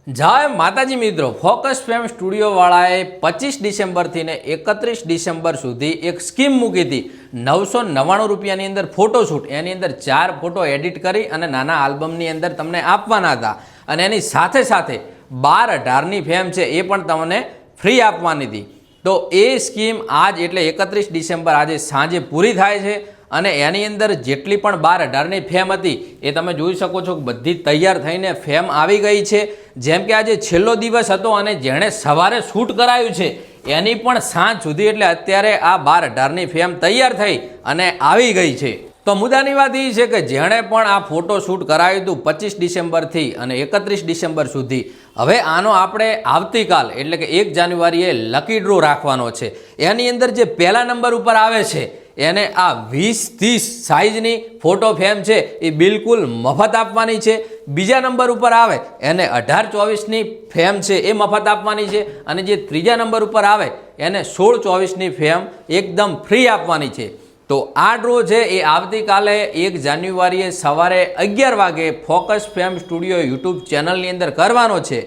જય માતાજી મિત્રો, ફોકસ ફેમ સ્ટુડિયોવાળાએ 25 ડિસેમ્બરથી ને 31 ડિસેમ્બર સુધી એક સ્કીમ મૂકી હતી। 999 રૂપિયાની અંદર ફોટોશૂટ, એની અંદર 4 ફોટો એડિટ કરી અને નાના આલ્બમની અંદર તમને આપવાના હતા અને એની સાથે સાથે 12-18ની ફેમ છે એ પણ તમને ફ્રી આપવાની હતી। તો એ સ્કીમ આજ એટલે 31 ડિસેમ્બર આજે સાંજે પૂરી થાય છે અને એની અંદર જેટલી પણ 12-18ની ફેમ હતી એ તમે જોઈ શકો છો કે બધી તૈયાર થઈને ફેમ આવી ગઈ છે। જેમ કે આજે છેલ્લો દિવસ હતો અને જેણે સવારે શૂટ કરાયું છે એની પણ સાંજ સુધી એટલે અત્યારે આ 12-18ની ફેમ તૈયાર થઈ અને આવી ગઈ છે। તો મુદ્દાની વાત એ છે કે જેણે પણ આ ફોટો શૂટ કરાવ્યું હતું 25 ડિસેમ્બરથી અને 31 ડિસેમ્બર સુધી, હવે આનો આપણે આવતીકાલ એટલે કે 1 જાન્યુઆરીએ લકી ડ્રો રાખવાનો છે। એની અંદર જે પહેલા નંબર ઉપર આવે છે એને આ 20-30 સાઇઝની ફોટો ફેમ છે એ બિલકુલ મફત આપવાની છે। બીજા નંબર ઉપર આવે એને 18-24ની ફેમ છે એ મફત આપવાની છે અને જે ત્રીજા નંબર ઉપર આવે એને 16-24ની ફેમ એકદમ ફ્રી આપવાની છે। તો આ ડ્રો છે એ આવતીકાલે 1 જાન્યુઆરીએ સવારે 11 વાગે ફોકસ ફેમ સ્ટુડિયો યુટ્યુબ ચેનલની અંદર કરવાનો છે।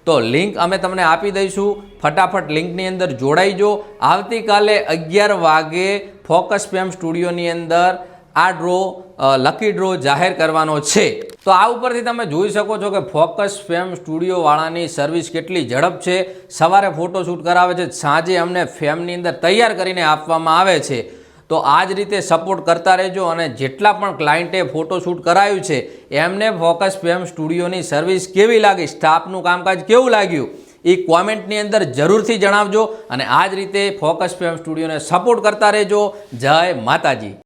તો લિંક અમે તમને આપી દઈશું, ફટાફટ લિંકની અંદર જોડાઈજો। આવતીકાલે 11 વાગે ફોકસ ફેમ સ્ટુડિયોની અંદર આ ડ્રો લકી ડ્રો જાહેર કરવાનો છે। તો આ ઉપરથી તમે જોઈ શકો છો કે ફોકસ ફેમ સ્ટુડિયોવાળાની સર્વિસ કેટલી ઝડપ છે। સવારે ફોટોશૂટ કરાવે છે, સાંજે અમને ફેમની અંદર તૈયાર કરીને આપવામાં આવે છે। તો આ જ રીતે સપોર્ટ કરતા રહેજો અને જેટલા પણ ક્લાયન્ટે ફોટોશૂટ કરાવ્યું છે એમને ફોકસ ફેમ સ્ટુડિયોની સર્વિસ કેવી લાગી, સ્ટાફનું કામકાજ કેવું લાગ્યું એ કોમેન્ટની અંદર જરૂરથી જણાવજો અને આ જ રીતે ફોકસ ફેમ સ્ટુડિયોને સપોર્ટ કરતા રહેજો। જય માતાજી।